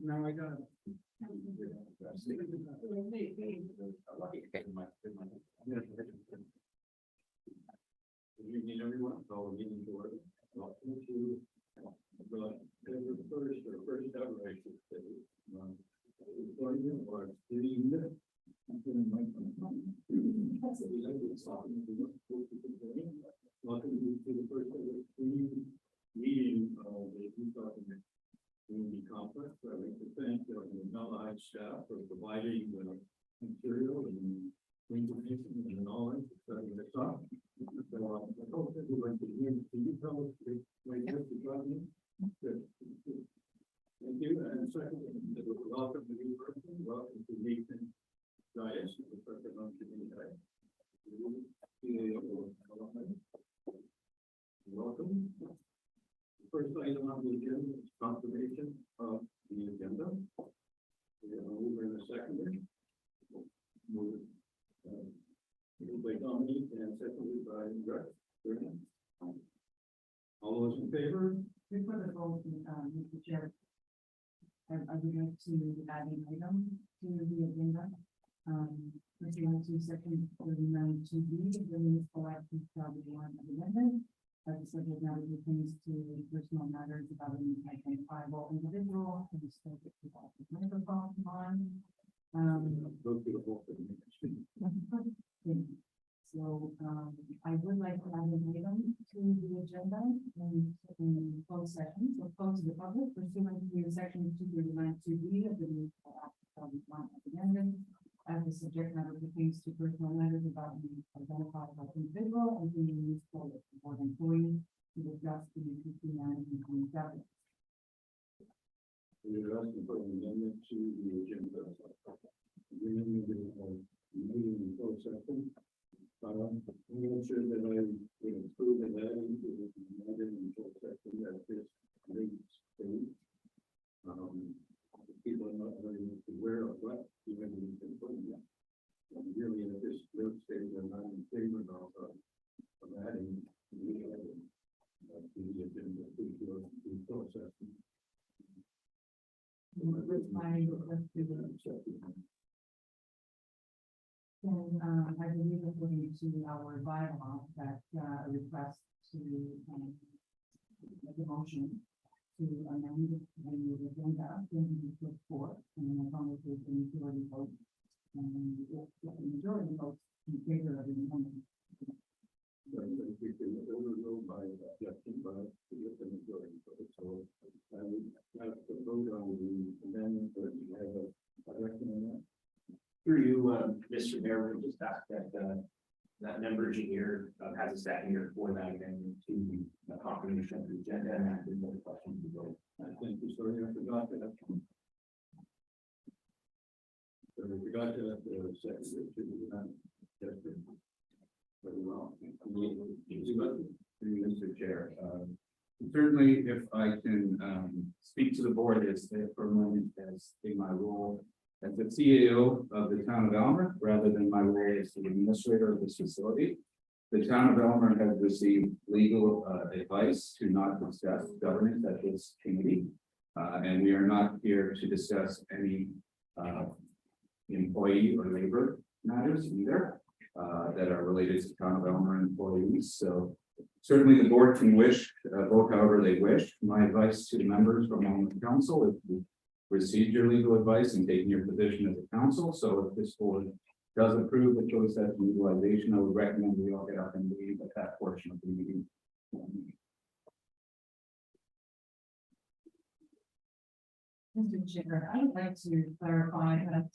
Now I got. Good evening, everyone. Call the meeting to order. Welcome to the first ever, I should say. Welcome to the first ever meeting of the Community Conference. I'd like to thank the Allied staff for providing the material and information and knowledge for setting this up. So I hope everyone can hear me. Can you tell us my guest is running? Good. Thank you. And second, welcome to new person. Welcome to Nathan Dias, the president of Community. Welcome. First item on the agenda is confirmation of the agenda. We are over in a second. Moved by Dominique and seconded by Rex. All those in favor? Before the vote, Mr. Chair, I would like to add an item to the agenda. Pursuant to section 39(2)(b) of the Municipal Act 2001 amendment, as the subject matter pertains to personal matters about an identifiable individual who is subject to the microphone on. Go through the whole thing. So I would like to add an item to the agenda in closed session, so close to the public pursuant to section 239(2)(b) of the Municipal Act 2001 amendment. As the subject matter pertains to personal matters about the identifiable individual and the municipal board employee to discuss the existing management and governance. We are asking for an amendment to the agenda. Meeting in closed session. I'm not sure that I would approve of that into the in closed session at this late stage. People are not really aware of what even we can put in. Really, at this late stage, I'm not in favor of adding the agenda to closed session. And I believe according to our bylaw that a request to make a motion to amend the agenda can be put forth, and as long as there's a majority vote, and if the majority votes in favor of the amendment. We can overrule by objection by the majority vote. So I would have to vote on the amendment, but you have a direction on that. Through you, Mr. Mayor, we just ask that that member engineer has a second here for that amendment to the confirmation of the agenda and ask no questions to go. Thank you. Sorry, I forgot that. So we forgot to second it to the amendment. Very well. Mr. Chair, certainly if I can speak to the board as for a moment as in my role as the CAO of the town of Elmer, rather than my role as the administrator of this facility. The town of Elmer has received legal advice to not discuss governance at this committee. And we are not here to discuss any employee or labor matters either that are related to town of Elmer employees. So certainly the board can vote however they wish. My advice to the members from Elmer Council is to receive your legal advice and taking your position as a council. So if this board does approve the closed session utilization, I would recommend we all get up and leave at that portion of the meeting. Mr. Chair, I would like to clarify that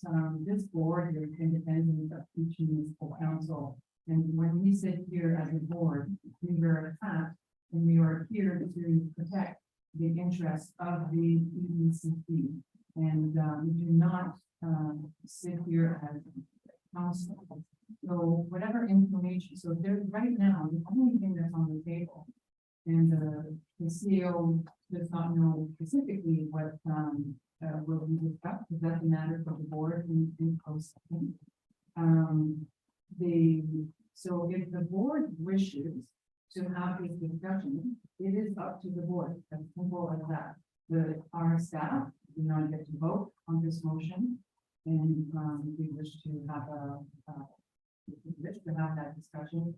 this board is independent of each municipal council. And when we sit here as a board, we wear a hat and we are here to protect the interests of the EDCP. And we do not sit here as council. So whatever information, so there right now, the only thing that's on the table, and the CEO does not know specifically what will be discussed, because that's a matter for the board in closed session. The So if the board wishes to have this discussion, it is up to the board, as simple as that. Our staff do not get to vote on this motion. And, we wish to have that discussion.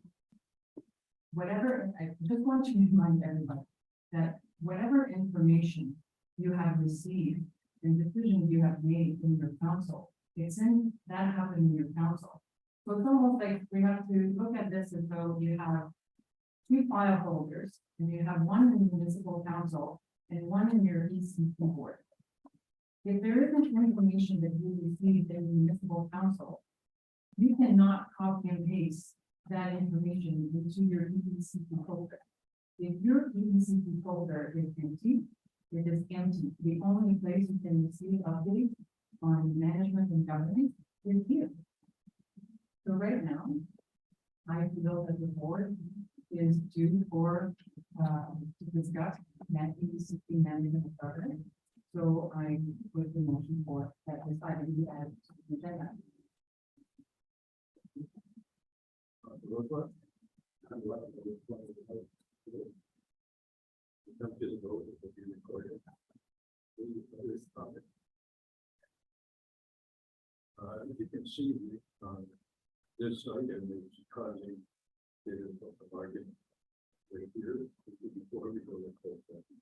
Whatever, I just want to remind everybody that whatever information you have received and decisions you have made in your council, that happened in your council. So it's almost like we have to look at this as though you have two file holders, and you have one in the municipal council and one in your ECC board. If there isn't information that you received in the municipal council, you cannot copy and paste that information into your ECC folder. If your ECC folder is empty, it is empty. The only place you can receive updates on management and governance is here. So right now, I feel that the board is due for, to discuss that ECC management and governance. So I put the motion for that this item be added to the agenda. You can see, this item is causing the market right here, before we go to close session.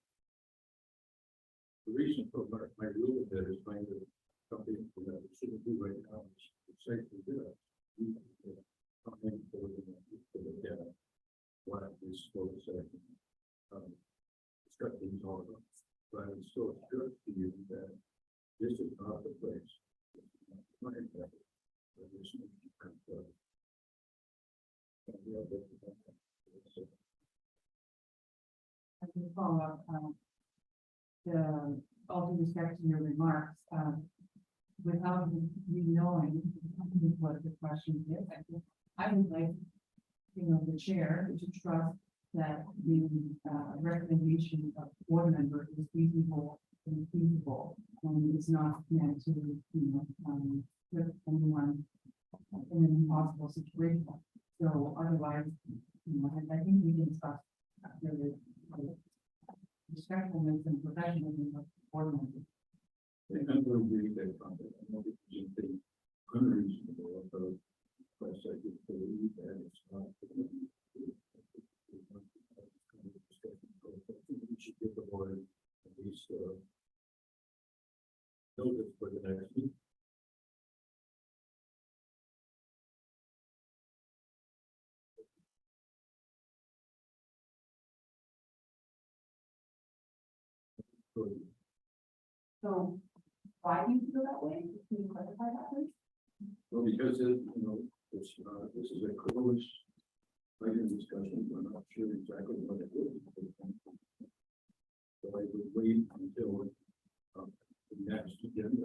The reason for my rule that is trying to something that we shouldn't do right now is safely do it. Something for the what is closed session. Discussing all of them, but it's still good to you that this is not the place. I can follow up, all due respect to your remarks, without you knowing what the question is, I would like, the chair to trust that the, recommendation of board member is reasonable and feasible, and is not meant to, put anyone in an impossible situation. So otherwise, I think we can trust the respectfulness and professionalism of board members. I'm going to read that from it. I know it's just unreasonable, but I just believe that it's not. We should give the board at least notice for the next meeting. So why do you feel that way? Can you clarify that, please? Well, because this is a close item discussion, we're not sure exactly what it is. So I would wait until the next agenda.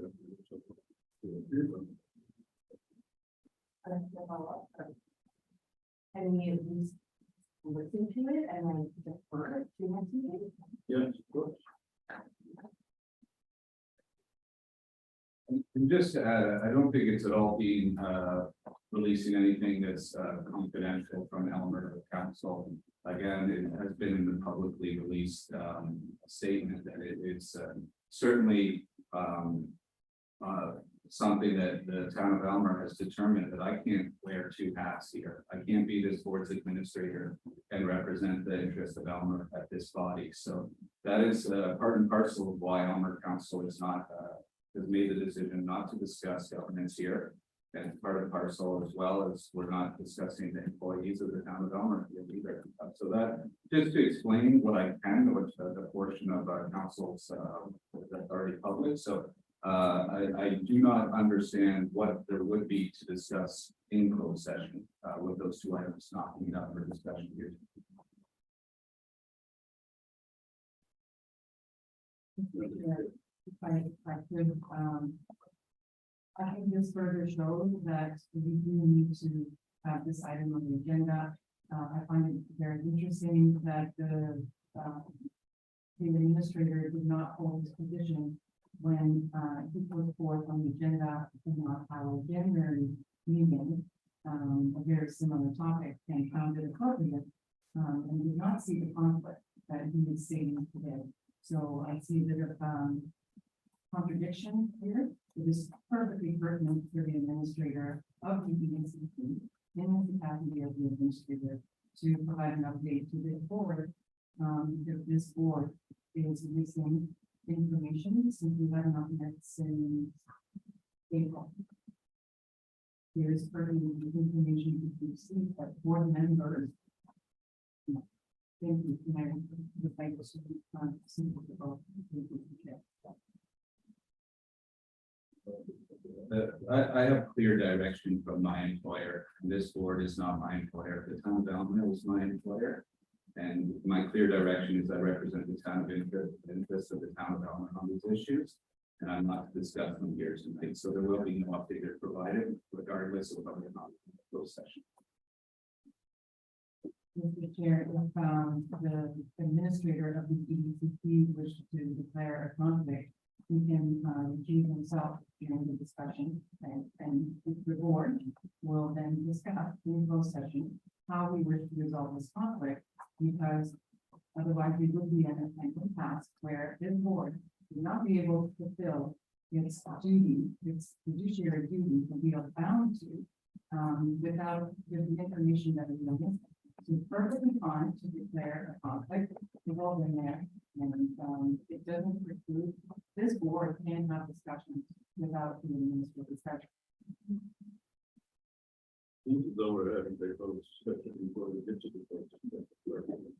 And we at least listen to it and then defer to next meeting? Yes, of course. And just to add, I don't think it's at all being, releasing anything that's confidential from Elmer Council. Again, it has been in the publicly released statement that it's certainly something that the town of Elmer has determined that I can't wear two hats here. I can't be this board's administrator and represent the interest of Elmer at this body. So that is part and parcel of why Elmer Council is not has made the decision not to discuss governance here. And part and parcel, as well as we're not discussing the employees of the town of Elmer here either. So that, just to explain what I can, which the portion of our council's that's already public. So I do not understand what there would be to discuss in closed session with those two items not being up for discussion here. If I could, I think this further shows that we do need to have this item on the agenda. I find it very interesting that the administrator did not hold his position when he put forth on the agenda in our January meeting, a very similar topic and found it appropriate. And did not see the conflict that he is seeing today. So I see a bit of, contradiction here. It is perfectly pertinent for the administrator of the ENCP in the capacity of the administrator to provide an update to the board. If this board is missing information since we had not met since April. There is pertinent information to be received by board members. Thank you. Thank you. I have clear direction from my employer. This board is not my employer. The town of Elmer is my employer. And my clear direction is I represent the town of interest of the town of Elmer on these issues. And I'm not discussing them here tonight, so there will be no update provided regardless of whether or not closed session. Mr. Chair, if the administrator of the EDCP wishes to declare a conflict, he can recuse himself during the discussion, and the board will then discuss in closed session how we wish to resolve this conflict, because otherwise we would be in an impasse where this board would not be able to fulfill its duty, its fiduciary duty that we are bound to, without the information that is missing. So it's perfectly fine to declare a conflict, involving there, and it doesn't preclude, this board can have discussions without the administrative discussion. Seems as though we're having a total discussion before we get to the question.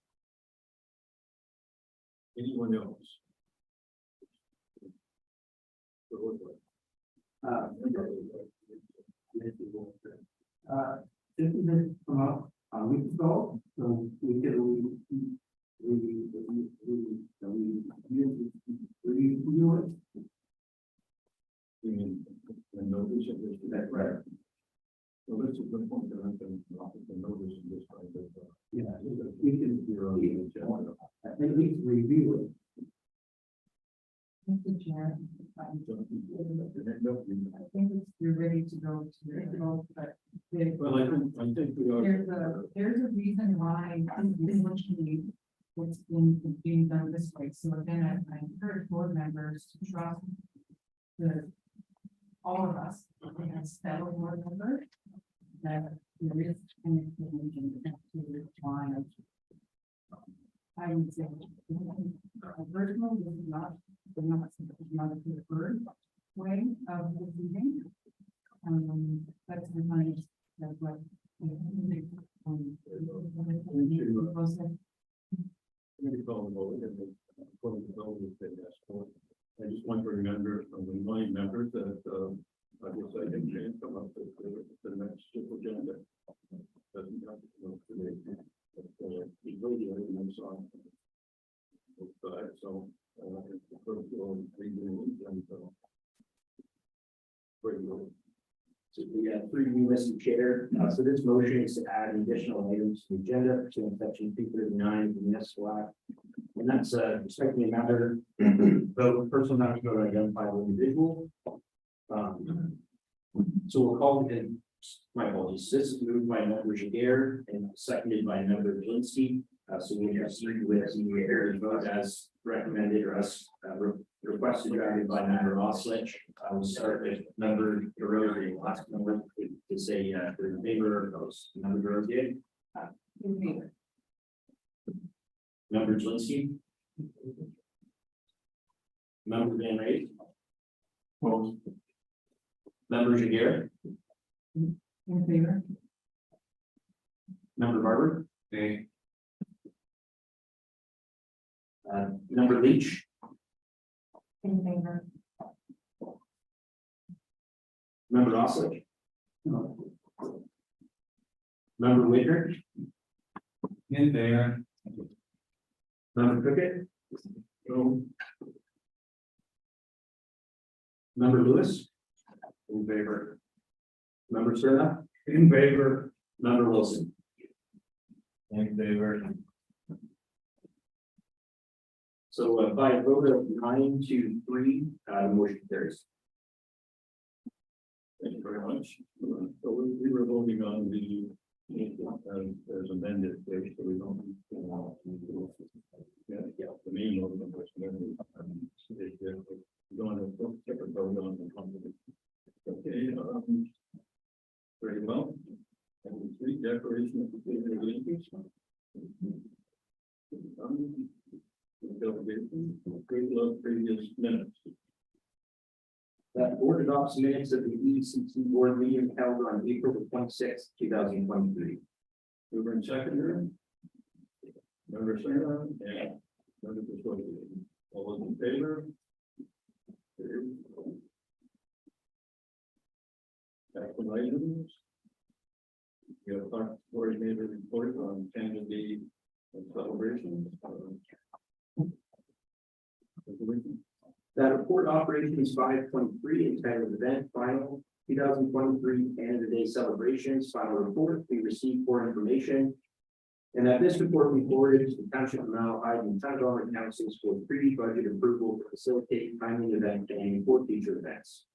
Anyone else? This event come up a week ago, so we can review it. You mean, the notice of this? That's right. Well, this is the point that I'm going to notice in this kind of. Yeah, we can at least review it. Mr. Chair, I think you're ready to go to the vote, but Well, I think we are. there's a reason why this much need what's being done this way. So again, I encourage board members to trust all of us, as fellow board members, that there is an explanation to why. I would say, personal, this is not a preferred way of proceeding. But sometimes that's what. I just want to remember from the morning members that, I guess I can change come up with the next agenda. Doesn't have to go today. But, we will do everything on. So, first of all, and, pretty good. So we got three new, Mr. Chair. So this motion is to add additional items to the agenda pursuant to section 239 of the municipal act. And that's respecting the matter, vote, personal matter to vote on identifiable individual. So we'll call it, my apologies, this is moved by member Jaguar and seconded by member Linsky. So we have three with the area vote as recommended or as requested drafted by member Oslich. I will start with member DeRosa, last number to say for the favor of those member DeRosa. In favor. Member Linsky. Member Van Rey. Member Jaguar. In favor. Member Barber. Okay. Member Leach. In favor. Member Oslich. Member Whitaker. In there. Member Cricket. So, Member Lewis. in favor. Member Serna. In favor. Member Wilson. In favor. So by a vote of 9-3, the motion carries. Thank you very much. So we were voting on the, as amended, so we don't. Yeah, the main motion was amended. We don't have to separate vote on the company. Okay, very well. And three, declaration of the state of interest. Approval of previous minutes. That board adopts minutes of the ECC board meeting held on April the 26th, 2023. Mover and seconder. Member Sarah and member Piscopo. All those in favor? Carried. Action items. You have Clark coordinator report on Canada Day and celebrations. Resolution. That report operations 523 entitled event final 2023 Canada Day celebrations final report we received for information. And that this report be forwarded to the Township of Malahide and Town of Elmer councils for pre-budget approval to facilitate timely event planning for future events.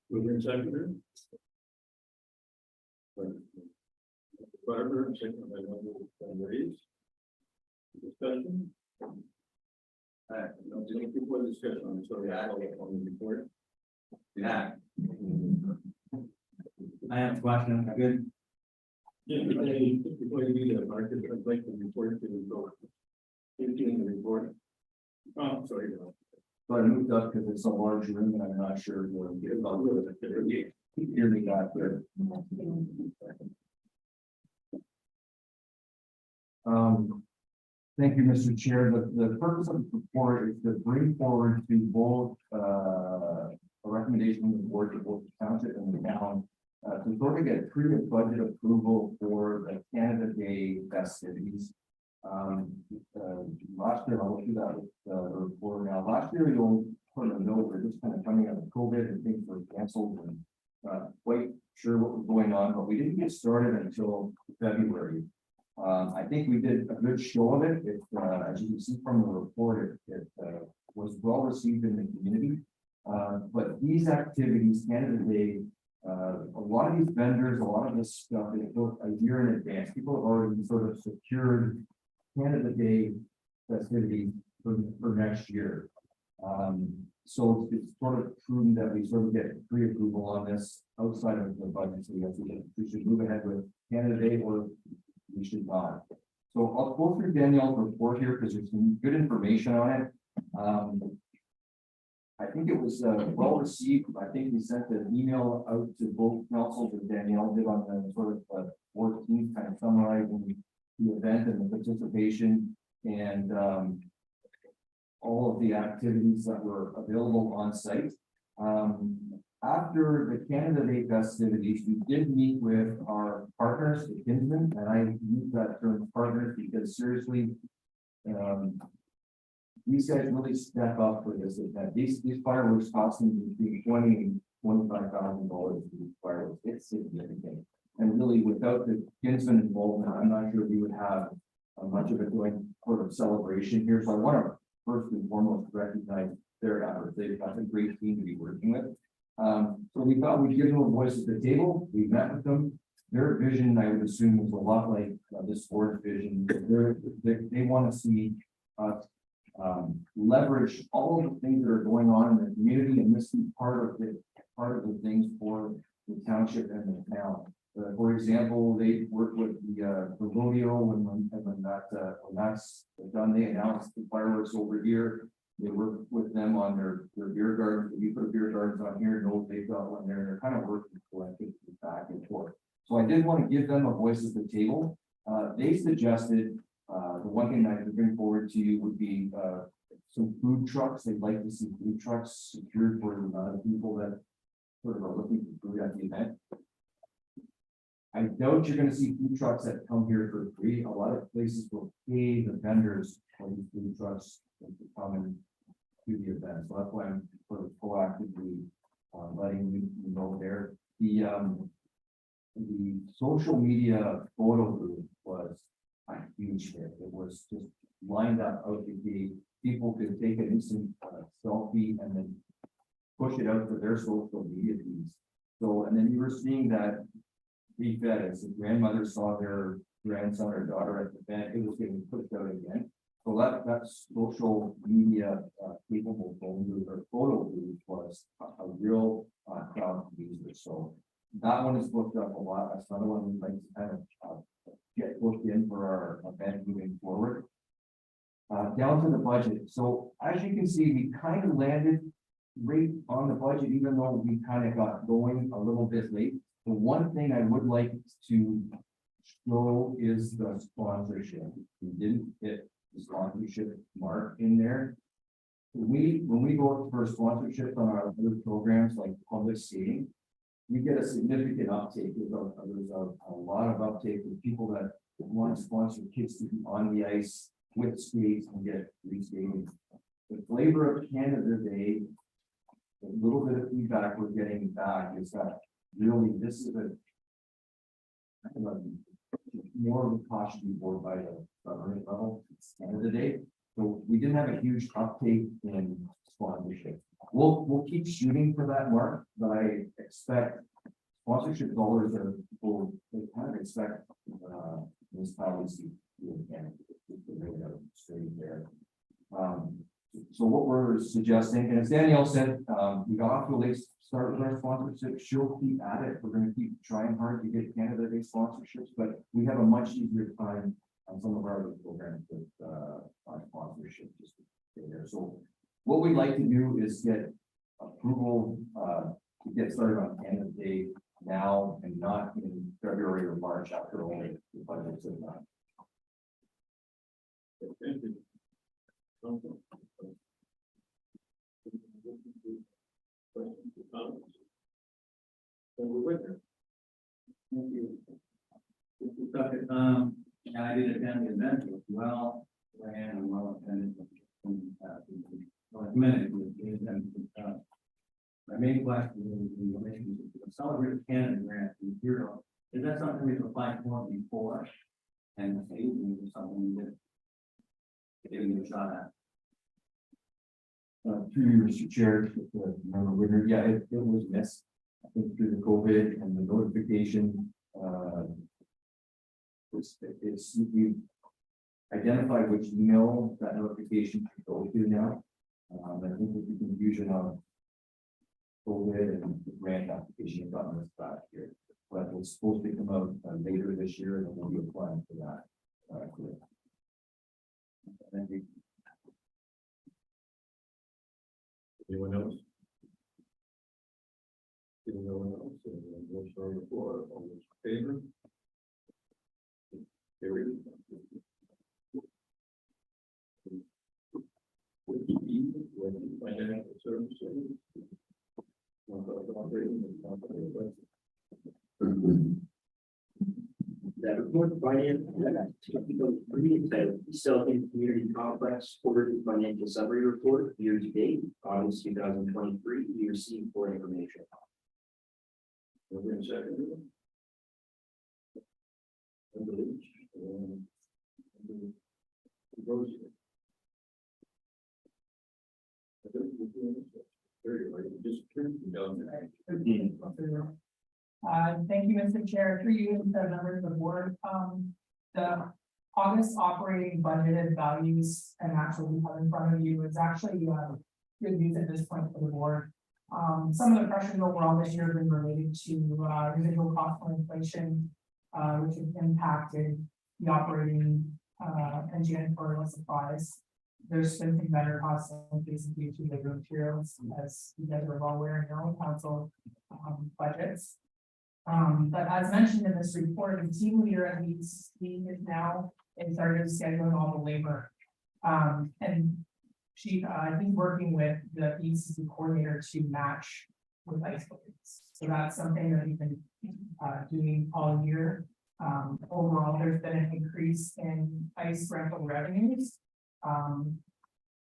Mover and seconder. Barber, second by member Reeves. Discussion. No, just before discussion, I'm sorry, I called up on the report. Yeah. I have a question, good. Yeah, before you do that, Mark, I'd like the report to go. In the report. Oh, I'm sorry. No. But I moved up because it's a large room and I'm not sure where I'm getting about with it. Hear me got good. Thank you, Mr. Chair. The purpose of the report is to bring forward to both a recommendation from the board to both the township and the town to sort of get pre-budget approval for the Canada Day festivities. Last year, I'll do that with the report now. Last year, you'll put a note, we're just kind of coming out of COVID and things were canceled and not quite sure what was going on, but we didn't get started until February. I think we did a good show of it. As you can see from the report, it was well received in the community. But these activities, Canada Day, a lot of these vendors, a lot of this stuff is booked a year in advance. People have already sort of secured Canada Day festivities for next year. So it's sort of prudent that we sort of get pre-approval on this outside of the budget. So we should move ahead with Canada Day or we should not. So I'll go through Danielle's report here because there's some good information on it. I think it was well received. I think we sent an email out to both councils that Danielle did on the sort of 14th, kind of summarizing the event and the participation and all of the activities that were available on site. After the Canada Day festivities, we did meet with our partners, the Kinsmen, and I use that term partners because seriously, these guys really step up for this event. These fireworks costing between $20,000 and $25,000 for these fireworks. It's significant. And really, without the Kinsmen involvement, I'm not sure we would have much of a joint sort of celebration here. So I want to first and foremost recognize their efforts. That's a great team to be working with. So we thought we'd give them a voice at the table. We met with them. Their vision, I would assume, is a lot like this board's vision. They want to see us leverage all of the things that are going on in the community, and this is part of the things for the township and the town. For example, they work with the rodeo when that's done. They announce the fireworks over here. They work with them on their beer gardens. We put beer gardens on here. No, they've got one there. They're kind of working collectively back and forth. So I did want to give them a voice at the table. They suggested the one thing that I could bring forward to you would be some food trucks. They'd like to see food trucks secured for the people that sort of are looking for food at the event. I doubt you're going to see food trucks that come here for free. A lot of places will pay the vendors for these food trucks to come and do the event. So that's why I'm sort of proactively letting you know there. The social media photo group was a huge hit. It was just lined up out the gate. People could take an instant selfie and then push it out to their social media feeds. So, and then you were seeing that refed, as the grandmother saw their grandson or daughter at the event, it was getting pushed out again. So that social media capable phone booth or photo booth was a real crowd user. So that one is booked up a lot. That's another one we'd like to kind of get booked in for our event moving forward. Down to the budget. So as you can see, we kind of landed right on the budget, even though we kind of got going a little bit late. The one thing I would like to show is the sponsorship. We didn't hit the sponsorship mark in there. When we go for sponsorship on our other programs like public skating, we get a significant uptake. There's a lot of uptake with people that want to sponsor kids to be on the ice with skates and get free skating. The Flavor of Canada Day, a little bit of feedback we're getting back is that really this is a more of a caution board by the government level. It's Canada Day. So we didn't have a huge uptake in sponsorship. We'll keep shooting for that mark, but I expect sponsorship dollars are people, they kind of expect municipalities to do it again. Straight there. So what we're suggesting, and as Danielle said, we got off to a late start with our sponsorship. She'll keep at it. We're going to keep trying hard to get Canada Day sponsorships, but we have a much easier time on some of our other programs with our sponsorship just to stay there. So what we'd like to do is get approval to get started on Canada Day now and not in February or March after only the budget's in that. Thank you. Yeah, I did attend the event as well, and well attended. Recommended. My main question is in relation to the Celebrate Canada grant from Hero. Is that something we've applied for before? And is something that giving you a shot at? Through you, Mr. Chair, member Winter, yeah, it was missed. I think through the COVID and the notification, it's we identified which email that notification should go to now. I think with the confusion of COVID and the grant application got missed back here, but it's supposed to come out later this year, and we'll be applying for that. Thank you. Anyone else? No one else, we'll start the floor. All those in favor? Carried. Financial services. That report finance, Selking Community Complex quarterly financial summary report year to date, August 2023. We received for information. Over in second. Thank you, Mr. Chair, through you, the members of the board. The August operating budgeted values and actually we have in front of you is actually good news at this point for the board. Some of the pressures overall this year have been related to residual cost of inflation, which has impacted the operating and janitorial supplies. There's been some better costs increases due to labor materials, as you guys are well aware in your own council budgets. But as mentioned in this report, the team leader at least is now in started scheduling all the labor. And she, he's working with the ECC coordinator to match with ice buckets. So that's something that we've been doing all year. Overall, there's been an increase in ice rental revenues.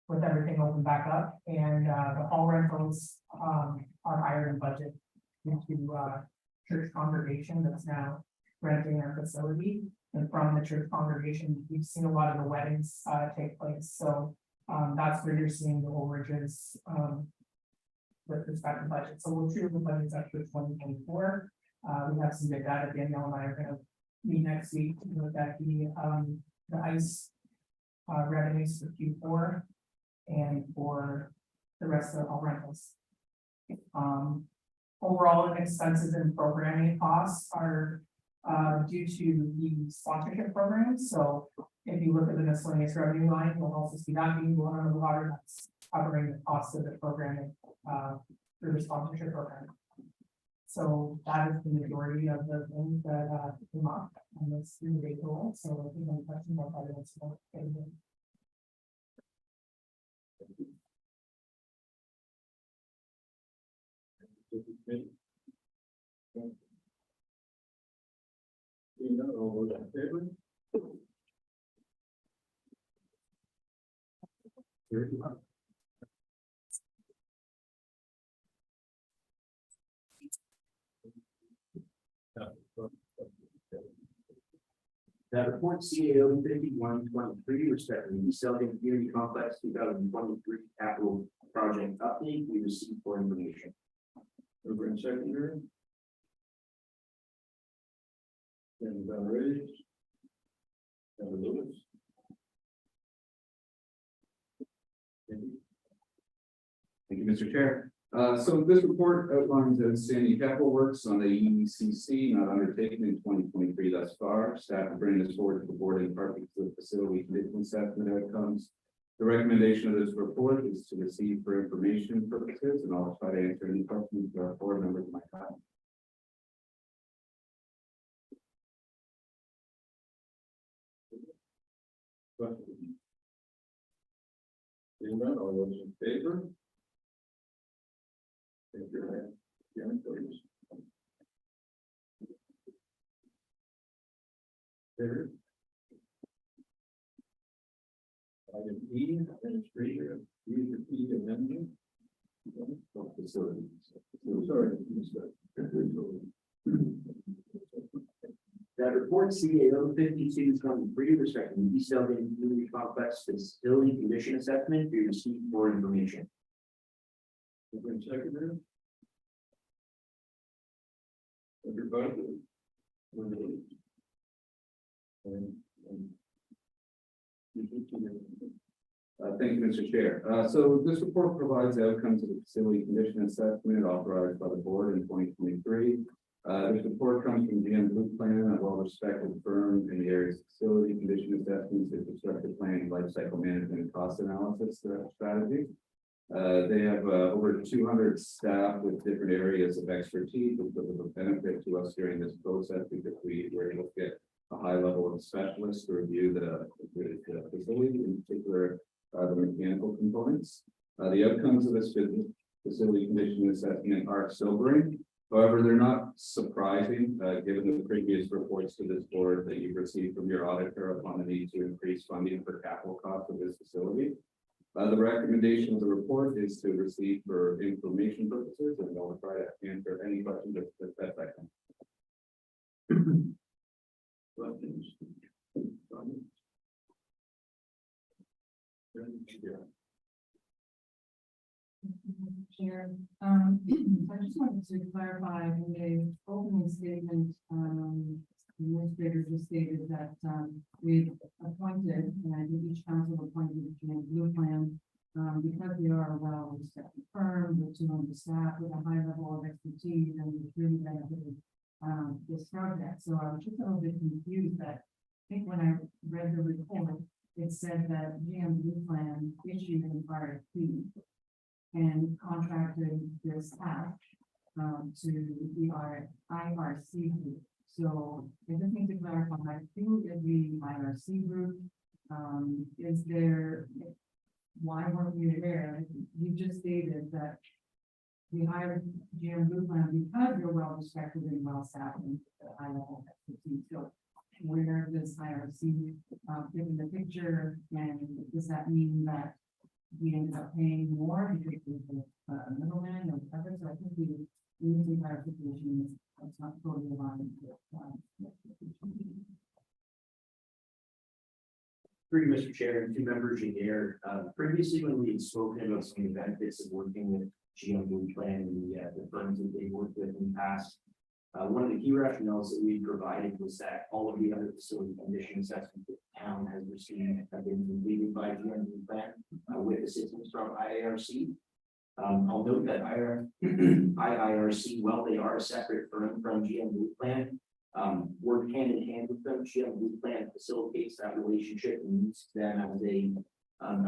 With everything open back up, and the hall rentals are higher than budget due to church congregation that's now renting our facility. And from the church congregation, we've seen a lot of the weddings take place. So that's where you're seeing the overages with respect to budget. So we'll treat the budgets up to 2024. We have some good data. Danielle and I are gonna meet next week to look at the ICE revenues for Q4 and for the rest of all rentals. Overall expenses and programming costs are due to the sponsorship program. So if you look at the miscellaneous revenue line, you'll also see that being blown out of the water. That's covering the cost of the programming through the sponsorship program. So that is the majority of the things that came up on this 3-day goal. So if you have any questions about that, it's okay. Seeing none, all those in favor? Very good. That report CAO 5123, respectively, the Selden Community Complex 2023 capital project update, we received for information. Mover and seconder. Then Van Rays. Member Lewis. Thank you. Thank you, Mr. Chair. So this report outlines outstanding capital works on the ECC not undertaken in 2023 thus far. Staff will bring this forward to the board in part because of the facility condition assessment outcomes. The recommendation of this report is to receive for information purposes, and I'll try to answer any questions our board members might have. Questions? Seeing none, all those in favor? Thank you. Yeah, please. Favor? Item E, administrator, E amendment. Facility. Sorry. That report CAO 5223, respectively, the Selden Community Complex facility condition assessment, we received for information. Mover and seconder. Everybody. Thank you, Mr. Chair. So this report provides the outcomes of the facility condition assessment authorized by the board in 2023. This report comes from GM Blue Plan, a well-respected firm in the area's facility condition assessments, infrastructure planning, life cycle management, and cost analysis strategy. They have over 200 staff with different areas of expertise, which was a benefit to us during this process because we were able to get a high level of specialists to review the facility, in particular the mechanical components. The outcomes of this facility condition assessment are sobering. However, they're not surprising, given the previous reports to this board that you've received from your auditor upon the need to increase funding for capital costs of this facility. The recommendation of the report is to receive for information purposes, and I'll try to answer any questions as best I can. Questions? Comments? Yeah. Chair, I just wanted to clarify in the opening statement, the administrator just stated that, we've appointed, and I think each council appointed a GM Blue Plan, because we are a well-respected firm with 200 staff with a high level of expertise and it's really benefited, this project. So I was just a little bit confused that, I think when I read the report, it said that GM Blue Plan issued an RFP and contracted their staff to the IRC group. So I just need to clarify, who is the IRC group? Is there, why weren't you there? You just stated that we hired GM Blue Plan because you're well respected and well staffed and high level expertise. So where does IRC fit in the picture, and does that mean that we ended up paying more because of the middleman or whatever? So I think we need to clarification. It's not totally aligned with. Through you, Mr. Chair, and two members in there. Previously, when we had spoken about some of the benefits of working with GM Blue Plan and the firms that they worked with in the past. One of the key rationales that we provided was that all of the other facility condition assessments that the town has received have been completed by GM Blue Plan with assistance from IARC. I'll note that IIRC, while they are a separate firm from GM Blue Plan, work hand in hand with them. GM Blue Plan facilitates that relationship and uses them as a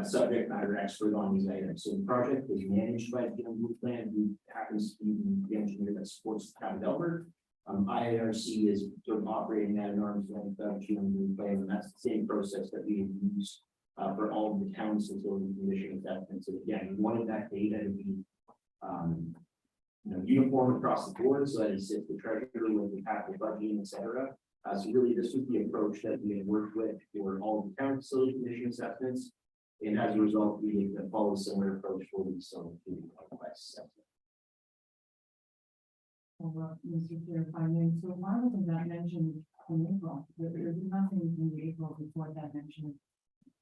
subject matter expert on these items. So the project is managed by GM Blue Plan, who happens to be the engineer that supports the town of Delaware. IIRC is sort of operating at an arm's length of GM Blue Plan, and that's the same process that we use for all of the town's facility condition assessments. And again, we wanted that data to be uniform across the board, so that it sits the treasurer with the capital budgeting, et cetera. So really, this was the approach that we had worked with for all of the town facility condition assessments. And as a result, we follow a similar approach for the facility assessment. Well, Mr. Chair, if I may, so why wasn't that mentioned in April? There's nothing in the April report that mentioned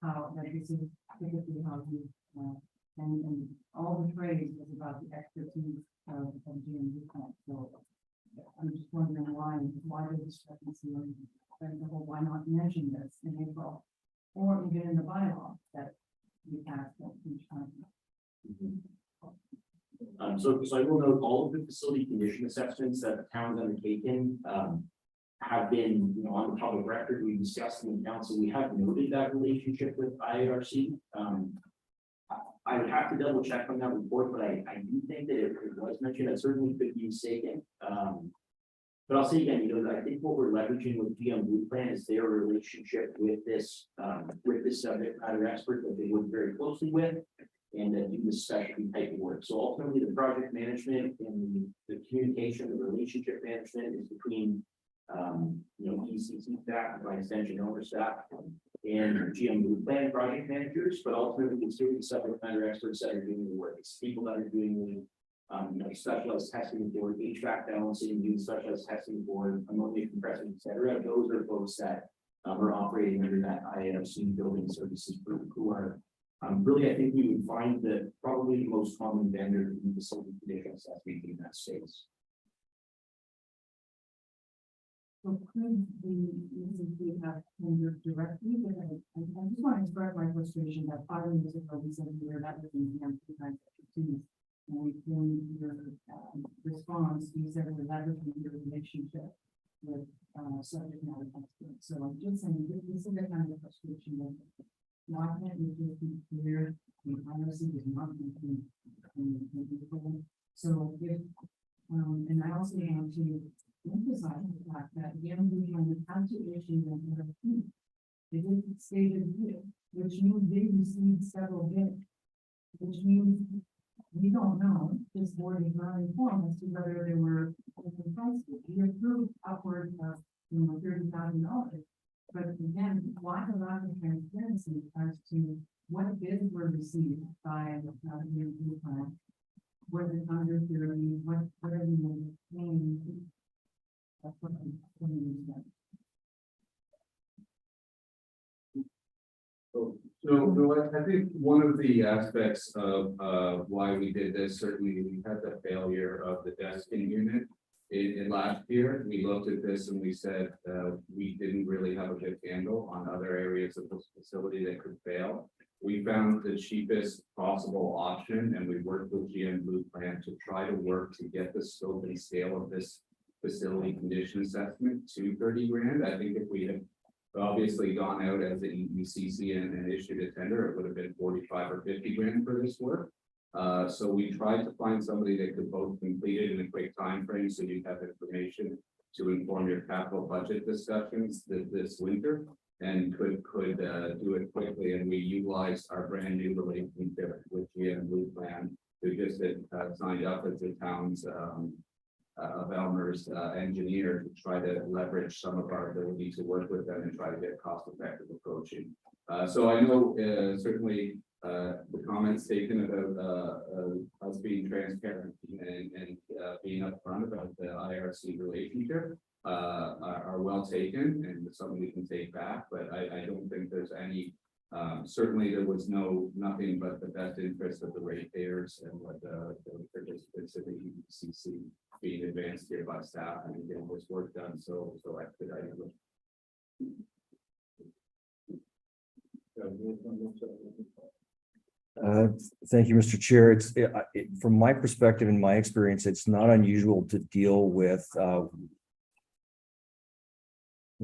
how, that this is typically how you, and all the praise was about the expertise of GM. So I'm just wondering why the discrepancy, and the whole, why not mention this in April? Or even in the bylaw that we passed each time. So I will note all of the facility condition assessments that the town's undertaken have been, on the public record. We discussed in the council. We have noted that relationship with IARC. I would have to double check on that report, but I do think that it was mentioned. I certainly could be mistaken. But I'll say again, I think what we're leveraging with GM Blue Plan is their relationship with this subject matter expert that they work very closely with, and that do this specialty type of work. So ultimately, the project management and the communication, the relationship management is between ECC staff, and by extension owner staff, and GM Blue Plan project managers, but ultimately it's really the subject matter experts that are doing the work. It's people that are doing the specialized testing for HVAC balancing, doing specialized testing for ammonia compressors, et cetera. Those are folks that are operating under that IARC building services group, who are really, I think we would find that probably the most common vendor in facility condition assessment in that space. So could the ECC have tendered directly? But I just want to express my frustration that 5 years ago we said we were not looking at the kinds of opportunities. And in your response, you said we're leveraging your relationship with subject matter experts. So I'm just saying this is the kind of frustration that why can't we just be clear? The IRC is not making. So if and I also want to emphasize the fact that the MD had to issue an RFP. They didn't state it here, which means they received several bids, which means we don't know, this board is not informed as to whether there were open prices. We approved upward of $30,000. But again, why the lack of transparency as to what bids were received by the new plan? Was it under 30? What are we paying? That's what I'm saying. So I think one of the aspects of why we did this, certainly we had the failure of the desking unit in last year. We looked at this and we said we didn't really have a good handle on other areas of this facility that could fail. We found the cheapest possible option, and we worked with GM Blue Plan to try to work to get the scope and scale of this facility condition assessment to 30 grand. I think if we had obviously gone out as an ECC and issued a tender, it would have been 45 or 50 grand for this work. So we tried to find somebody that could both complete it in a quick time frame, so you have information to inform your capital budget discussions this winter, and could do it quickly. And we utilized our brand new relationship with GM Blue Plan, who just signed up as the town's of Elmer's engineer, to try to leverage some of our ability to work with them and try to get cost-effective approaching. So I know certainly the comments taken about us being transparent and being upfront about the IRC relationship are well taken and something we can take back. But I don't think there's any Certainly, there was nothing but the best interest of the ratepayers and what the participants of the EBCC being advanced here by staff and getting this work done, so expedited. Thank you, Mr. Chair. From my perspective and my experience, it's not unusual to deal with, I'm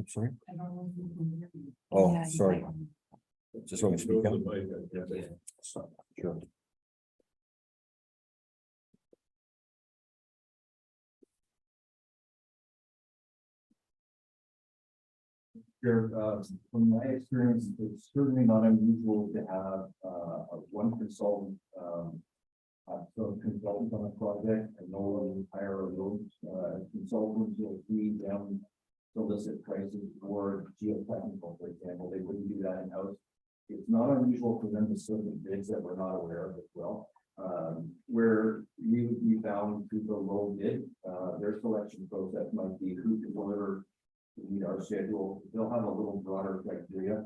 sorry. I don't know if you can hear me. Oh, sorry. Just want me to speak up. Yeah. Sure. Sure, from my experience, it's certainly not unusual to have, one consultant, some consultants on a project, and no one will hire a load, consultants will feed them solicit prices for geotechnical, for example, they wouldn't do that in-house. It's not unusual for them to solicit bids that we're not aware of as well. Where we would be bound to the low bid, their selection process might be who can deliver to meet our schedule. They'll have a little broader criteria.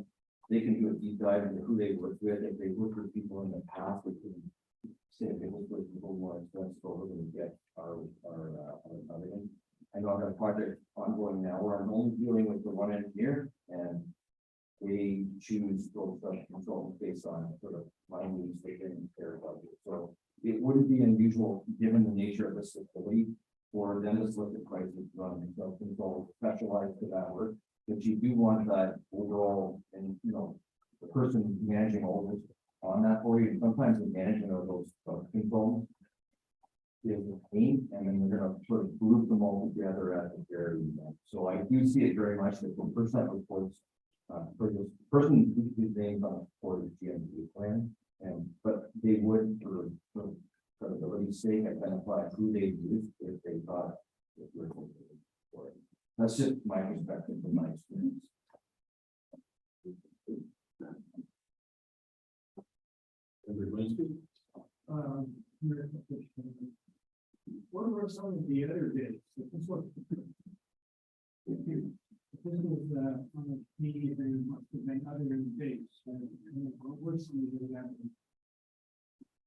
They can do a deep dive into who they work with. If they work with people in the past, we can say if they work with people more expensive, we're going to get our in. I know I've got a project ongoing now where I'm only dealing with the one engineer, and we choose those consultants based on sort of my needs within their budget. So it wouldn't be unusual, given the nature of this facility, for them to look at prices from themselves control specialized to that work. But you do want that overall, and the person managing all this on that for you. And sometimes the management of those controls is a pain, and then we're going to sort of group them all together at the very end. So I do see it very much that the person that reports for this person whose names on for the GMP plan, but they would for credibility's sake identify who they use if they thought it was for it. That's just my perspective from my experience. What were some of the other dates? This was on the media, there must have been other dates. What were some of the other?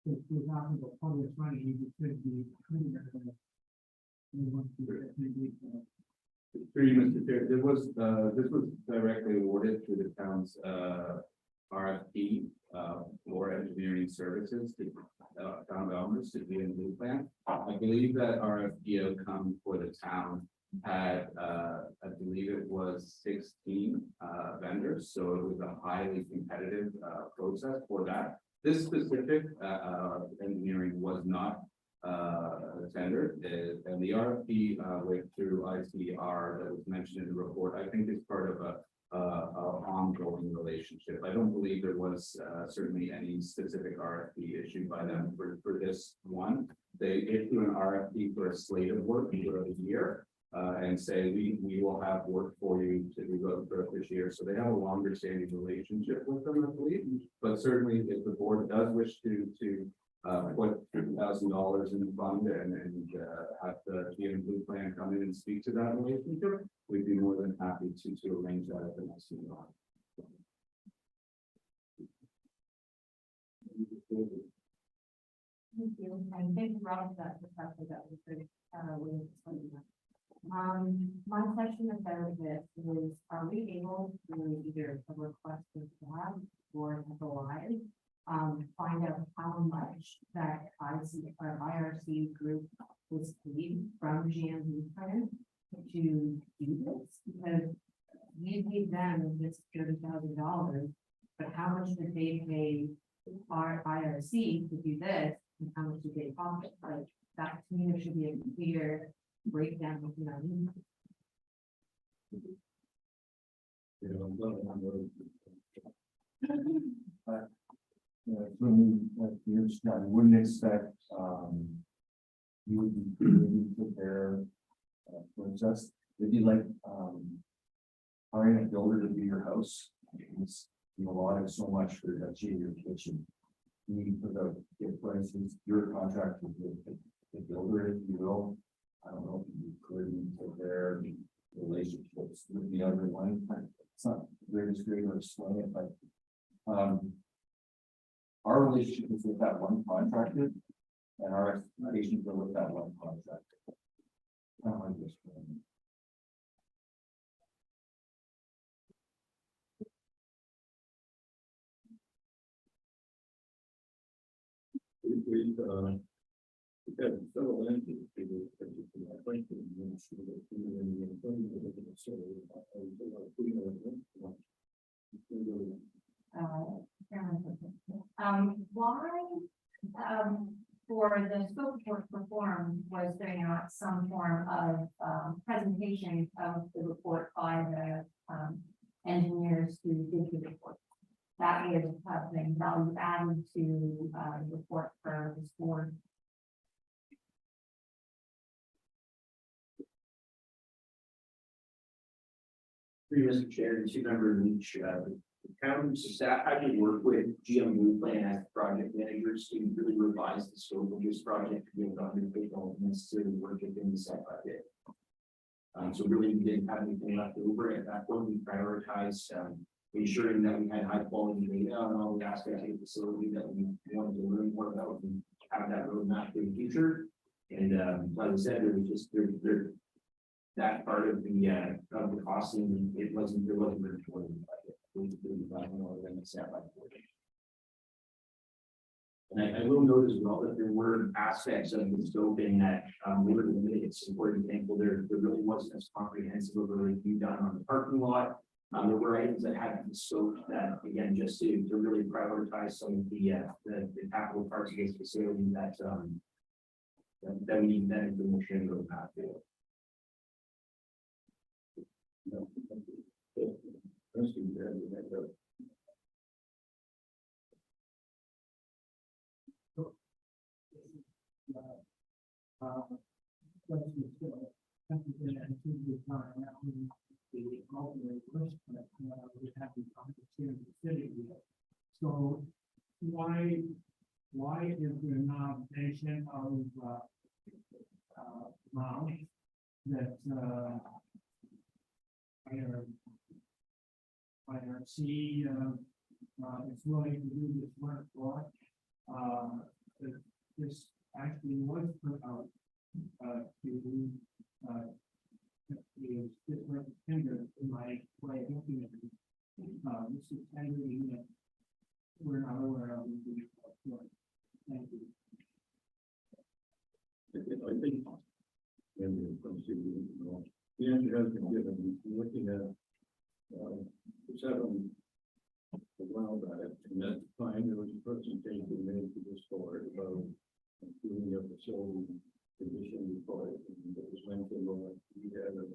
If we're talking about public money, it could be. Through you, Mr. Chair, this was directly awarded to the town's RFP for engineering services to town of Elmhurst to be in the new plan. I believe that RFP outcome for the town had I believe it was 16 vendors, so it was a highly competitive process for that. This specific engineering was not tendered, and the RFP went through ICR that was mentioned in the report. I think it's part of a ongoing relationship. I don't believe there was certainly any specific RFP issued by them for this one. They issue an RFP for a slate of work for a year and say we will have work for you to do for this year. So they have a longer standing relationship with them, I believe. But certainly, if the board does wish to put $50,000 in the fund and have the GM Blue Plan come in and speak to that relationship, we'd be more than happy to arrange that at the next meeting. Thank you, and thank you, Rob, for that perspective that was very, really explaining that. My question about this is, are we able to either request this job or to live, find out how much that IRC group was paid from GMB plan to do this? Because we paid them this $30,000, but how much did they pay our IRC to do this? And how much did they profit? Like that to me, there should be a clear breakdown of the money. For me, like years ago, I wouldn't expect you would be prepare process. It'd be like hiring a builder to do your house. It's allotted so much for that your kitchen. You need to put the, for instance, your contract with the builder, if you will. I don't know if you could into their relationships with the other one. It's not very discreet to explain it, but Our relationship is with that one contractor, and our expectations are with that one contractor. I just, We've got several entities. Why, for the scope work performed, was there not some form of, presentation of the report by the, engineers who did the report? That would have been value added to, the report for this board. Mr. Chair, and two members of each, the town staff actually work with GM Blue Plan as project managers to really revise the scope of this project to be able to undertake all the necessary work within the set budget. So really, we didn't have anything left over. At that point, we prioritized, ensuring that we had high quality data on all the aspects of the facility that we wanted to learn more about and have that roadmap for the future. And, like I said, it was just, that part of the costing, there wasn't really for the budget. It was set by the board. And I will note as well that there were aspects of the scoping that we were limited, supporting thankful there really wasn't as comprehensive of a review done on the parking lot. There were items that had to be scoped that, again, just to really prioritize some of the capital parts of this facility that we need that information to go back to. So why is there not mention of amount that IRC is willing to do this work for? That this actually was put out to is different tender in my way of looking at it. This is tendering that we're not aware of. Thank you. I think. The answer has been given, looking at, seven. A while back, and at the time, there was a presentation made to this board about doing a facility condition report, and it was mentioned that we had a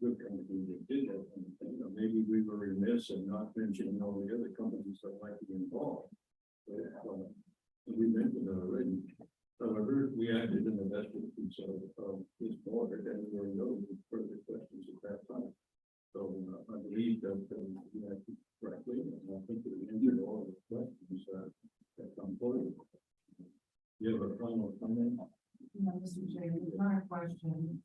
good company that did it, and, maybe we were remiss in not mentioning all the other companies that might be involved. But, we mentioned it already. However, we acted in the best interest of this board, and there were no further questions at that time. So I believe that we acted correctly, and I think that we answered all the questions that come forward. You have a final comment? Mr. Chair, it's not a question.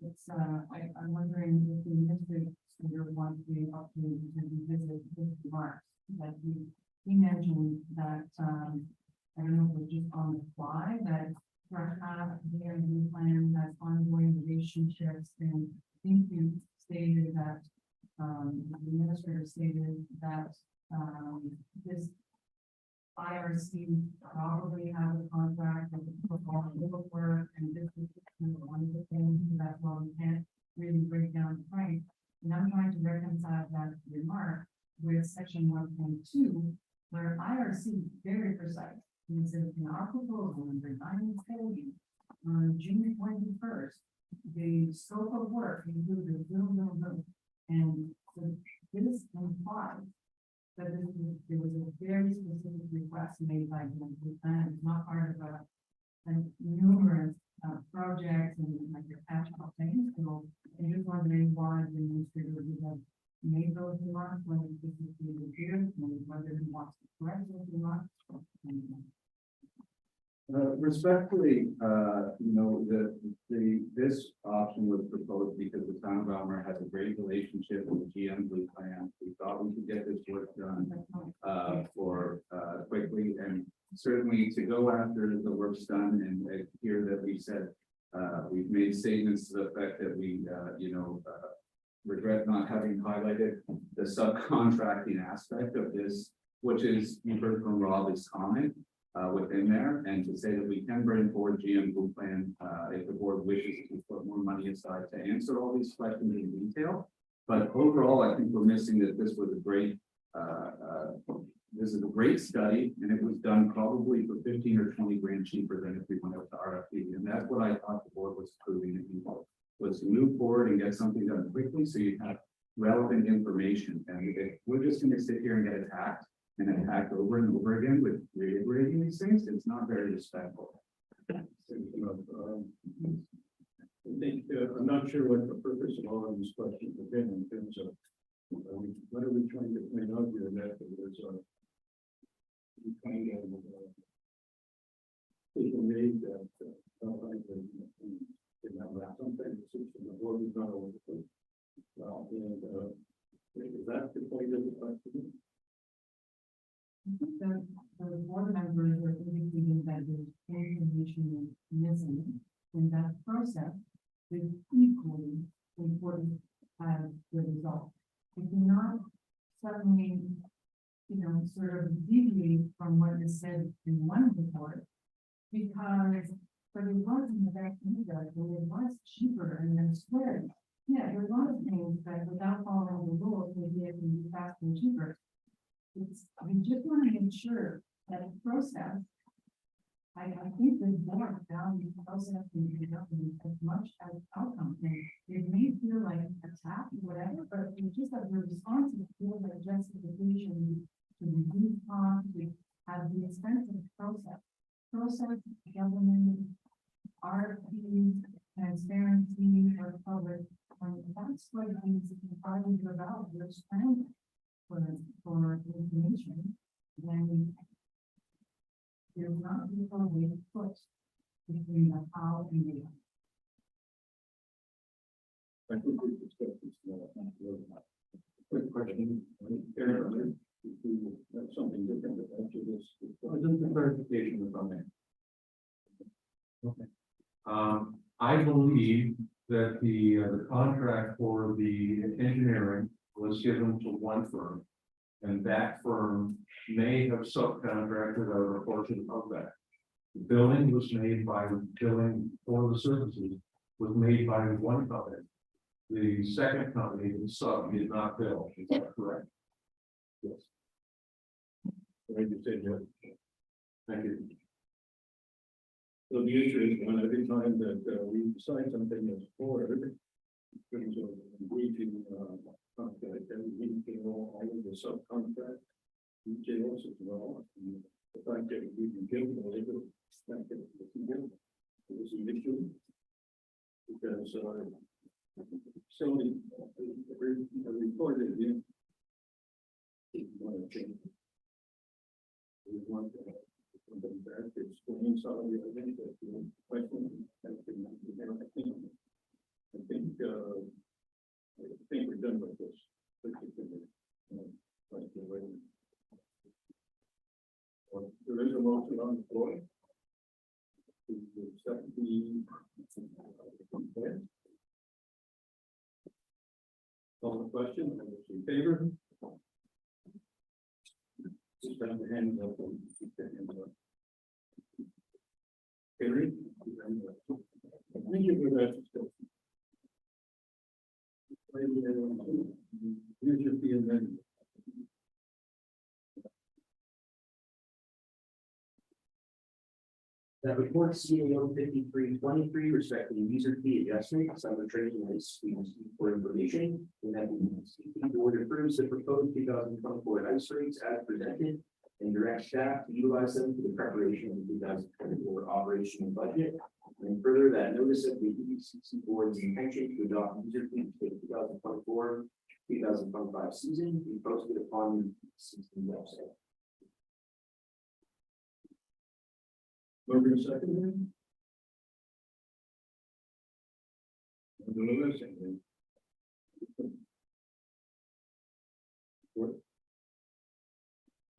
It's, I'm wondering if the administrator wants the opportunity to revisit his remarks that he mentioned that, I don't know if it was just on the fly, that perhaps the new plan has ongoing relationships, and I think you stated that, the administrator stated that, this IRC probably has a contract with the performance work, and this is one of the things that, well, we can't really break down the price. And I'm trying to reconcile that remark with section 1.2, where IRC is very precise. It says in our proposal in the 940 on June 21st, the scope of work included and so this implies that there was a very specific request made by them, and it's not part of a numerous projects and like your catch-all things. So I'm just wondering why the administrator would have made those remarks when this is being reviewed, and whether he wants to correct those remarks. Respectfully, this option was proposed because the town of Elmer has a great relationship with the GM Blue Plan. We thought we could get this work done certainly to go after the work's done and hear that we said, we've made statements to the effect that we, regret not having highlighted the subcontracting aspect of this, which is, you heard from Rob's comment, within there, and to say that we can bring forward GM Blue Plan, if the board wishes to put more money aside to answer all these questions in detail. But overall, I think we're missing that this was a great, this is a great study, and it was done probably for 15 or 20 grand cheaper than if we went out to RFP. And that's what I thought the board was proving to people, was to move forward and get something done quickly so you have relevant information. And if we're just going to sit here and get attacked over and over again with reiterating these things, it's not very respectful. I think, I'm not sure what the purpose of all of these questions have been in terms of, what are we trying to point out here that there's a kind of people made that, something, the board is not over the place. And, is that the point of the question? The board members are indicating that there's information missing, and that process is equally important as the result. If you're not suddenly, sort of deviate from what is said in one report, because but it was in the back either, it was cheaper and then squared. Yeah, there are a lot of things that without following the rules, maybe it can be faster and cheaper. We just want to ensure that the process, I think the board values process and development as much as outcome. And it may feel like attack or whatever, but we just have the responsibility to feel that justification to reduce costs, to have the expensive process, government, RFPs, transparency for the public. And that's what these parties are about. They're scrambling for information, then there's not a way to put between the how and the. I think we discussed this. Quick question. Aaron, that's something different after this. Just a clarification if I may. I believe that the contract for the engineering was given to one firm, and that firm may have subcontracted out a portion of that. The billing was made by billing for the services was made by one company. The second company, the sub, did not bill. Is that correct? Yes. Like you said, yeah. Thank you. So the issue is when every time that we decide something is for in terms of engaging contract, and we need to know all of the subcontract details as well. And the fact that we can give them a little fact that we can give them is an issue. Because so the report is in. We want to change. We want to somebody back to explain some of the evidence that you question. I think we're done with this. There is a motion on the floor. To accept the call the question, and those in favor? Just have the hands up and keep the hands up. Carrie? Thank you for that. Here's your fee amendment. That report CAO 5323 respecting user fee adjustment, summer training and students for information. And that the board approves the proposed 2024 ice rates as presented and direct staff to utilize them for the preparation of the 2024 operational budget. And further, that notice of the EDCC board's intention to adopt user fees for the 2024-2025 season be posted upon the season website. Moving second.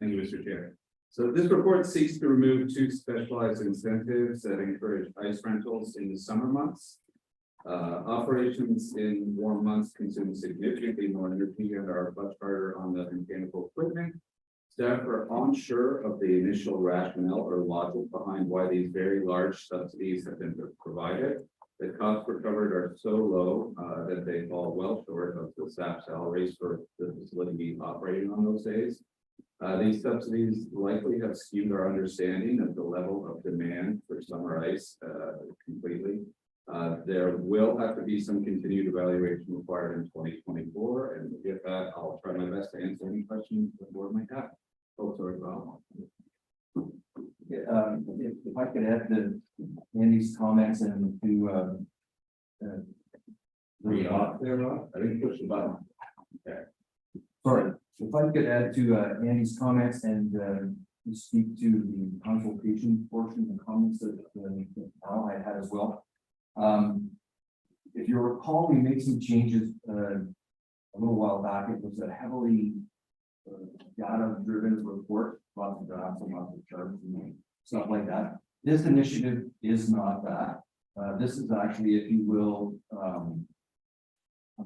Thank you, Mr. Chair. So this report seeks to remove two specialized incentives that encourage ice rentals in the summer months. Operations in warm months consume significantly more energy and are much harder on the mechanical equipment. Staff are unsure of the initial rationale or logic behind why these very large subsidies have been provided. The costs recovered are so low that they fall well short of the staff salaries for the facility operating on those days. These subsidies likely have skewed our understanding of the level of demand for summer ice completely. There will have to be some continued evaluation required in 2024, and with that, I'll try my best to answer any questions the board might have. Oh, sorry, Bob. If I could add to Andy's comments and to Were you off there, Rob? I didn't push the button. sorry, if I could add to Andy's comments and speak to the consultation portion of the comments that Al had as well. If you recall, we made some changes a little while back. It was a heavily data-driven report, lots of graphs and lots of charts and stuff like that. This initiative is not that. This is actually, if you will, an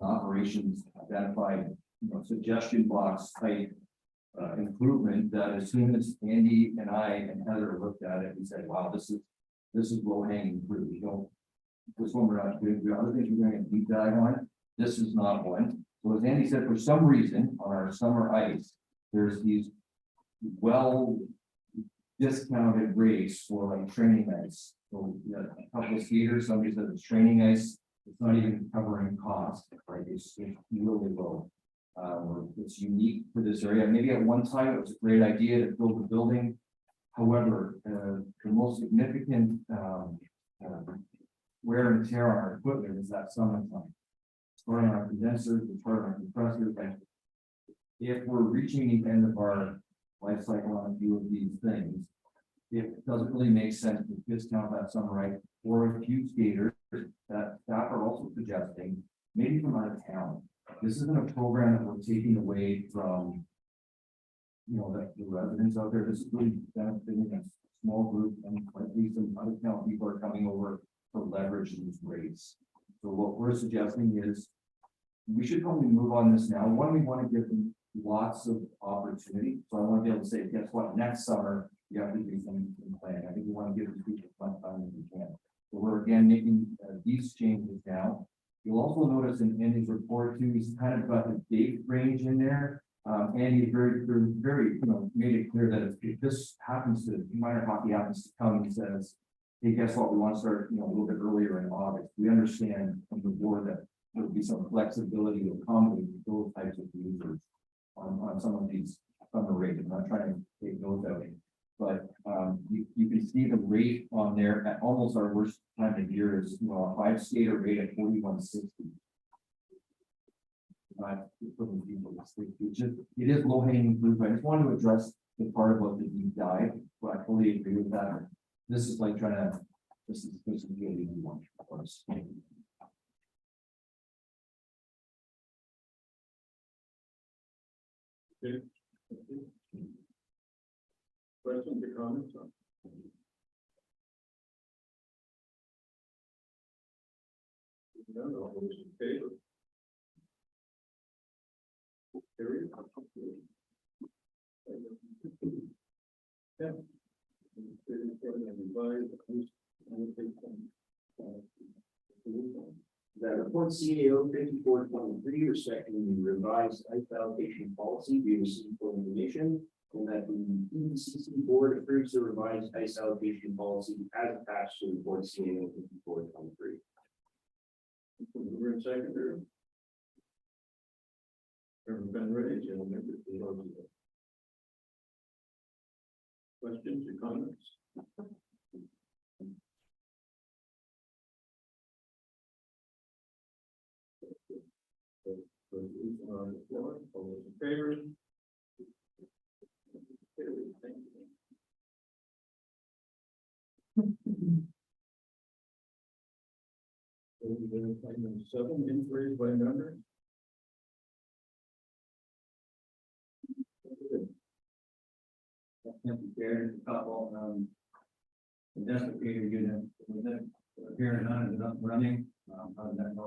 operations identified, suggestion box type improvement that as soon as Andy and I and Heather looked at it, we said, wow, this is low hanging fruit. We don't, this one we're not doing, the other things we're going to deep dive on. This is not one. So as Andy said, for some reason on our summer ice, there's these well discounted rates for like training ice. So we got a couple of skaters, somebody said it's training ice, it's not even covering cost, right? It's really low. It's unique for this area. Maybe at one time it was a great idea to build a building. However, the most significant wear and tear on our equipment is that summertime. It's part on our condensers, it's part of our compressors. And if we're reaching the end of our life cycle on a few of these things, it doesn't really make sense to discount that summer, right? Or a few skaters that staff are also suggesting, maybe from out of town. This isn't a program that we're taking away from, the residents out there. This is really benefiting a small group, and likely some out of town people are coming over to leverage these rates. So what we're suggesting is we should probably move on this now. One, we want to give them lots of opportunity. So I want to be able to say, guess what, next summer, you have to do some planning. I think we want to give these people as much time as we can. So we're again making these changes now. You'll also notice in Andy's report too, he's kind of got the date range in there. Andy very, made it clear that if this happens to, minor hockey happens to come and says, hey, guess what, we want to start, a little bit earlier in August. We understand from the board that there will be some flexibility to accommodate those types of users on some of these summer rates. I'm not trying to take those out. But you can see the rate on there at almost our worst time of year is a 5 skater rate at 41.60. It is low hanging fruit. I just want to address the part about the deep dive. But I fully agree with that. This is like trying to. This is really easy one for us. Okay. Questions or comments? None, all those in favor? Carried. Yeah. That report CAO 5423 respecting the revised ice allocation policy be received for information, and that the EDCC board approves the revised ice allocation policy as attached to report CAO 5423. We're in second. Everyone been ready, gentlemen? Questions or comments? Resolution on the floor, all those in favor? Carried. Thank you. Item 7, inquiries by members. thank you, Chair, a couple, the desiccator unit, was it, here and on, is it up and running? How did that go?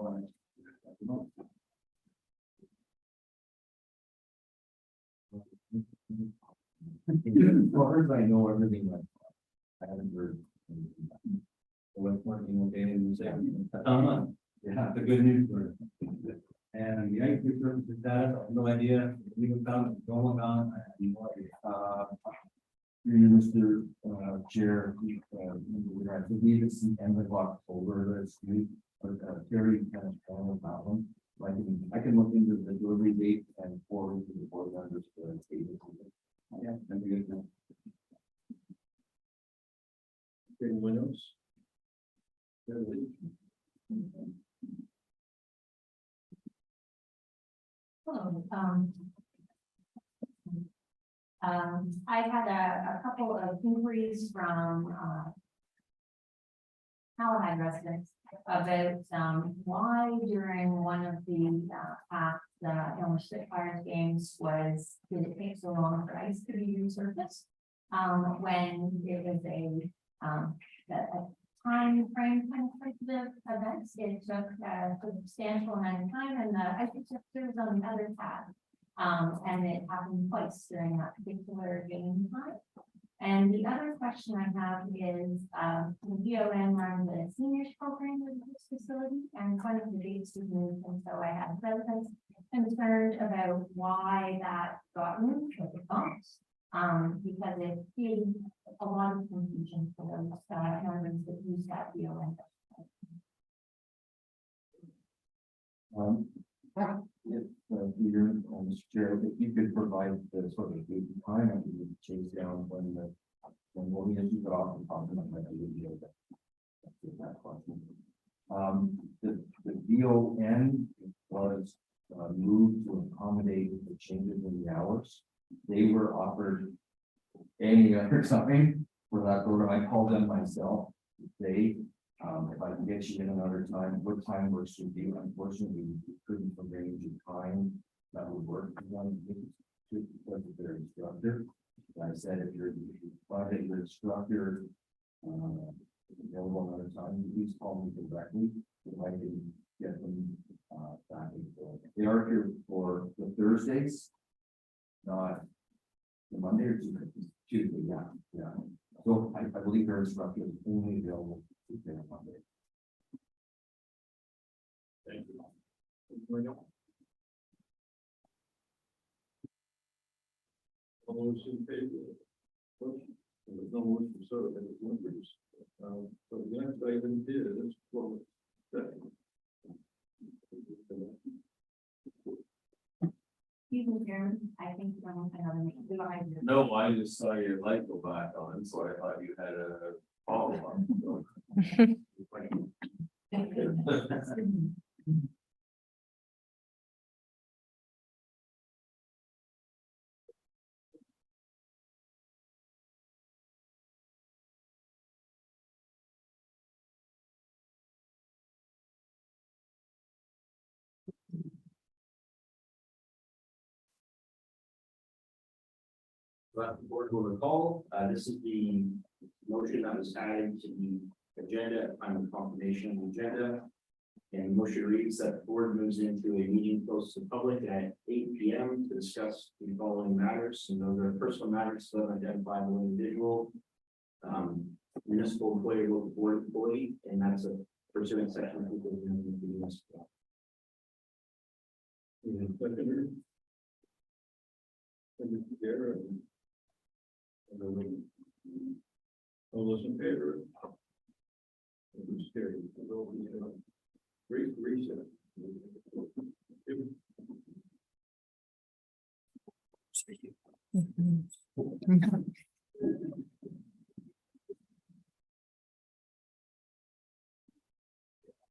As far as I know, everything went. I haven't heard. It went working okay, and you say, yeah, the good news for it. And the ice service is that, I have no idea, we have found it going on, I have no idea. Mr. Chair, I believe it's the end of October, that's very kind of strong about them. I can look into the delivery date and forward to the board members to state it. Yeah, that'd be good. Anyone else? Hello, I had a couple of inquiries from, Callahan residents about, why during one of the, past, Elmer Spitfires games did it take so long for ice to be resurfaced? When it was a time frame kind of sensitive events, it took a substantial amount of time, and the ice detector was on the other tab. And it happened twice during that particular game time. And the other question I have is, the DON runs a seniors program with this facility, and one of the dates was moved, and so I had residents concerned about why that got moved with the bumps. Because it created a lot of confusion for those, members that use that DON. If, Peter, Mr. Chair, if you could provide the sort of date and time, I would chase down when all the issues are off and talking about my video. That question. The DON was moved to accommodate the changes in the hours. They were offered any other time for that program. I called them myself. They, if I can get you in another time, what time works for you? Unfortunately, we couldn't arrange a time that would work for them. Because of their instructor. I said, if you're finding your instructor, available another time, please call me directly. If I can get them, back. They are here for the Thursdays. Not the Monday or Tuesday, yeah. So I believe their instructor is only available Tuesday and Monday. Thank you. Anyone else? All those in favor? Motion. There's no motion to serve as members. So the next item is for second. Excuse me, Chairman, I think another meeting. We don't have to- No, I just saw your light go back on, so I thought you had a follow-up. But the board will recall, this is the motion that was added to the agenda at time of confirmation of the agenda. And the motion reads that the board moves into a meeting close to the public at 8 p.m. to discuss the following matters. And those are personal matters of an identifiable individual, municipal employee, local board employee, and that's a pursuant section. Seconder. And Mr. Guerra. All those in favor? It was carried. Brief reset. Mhm.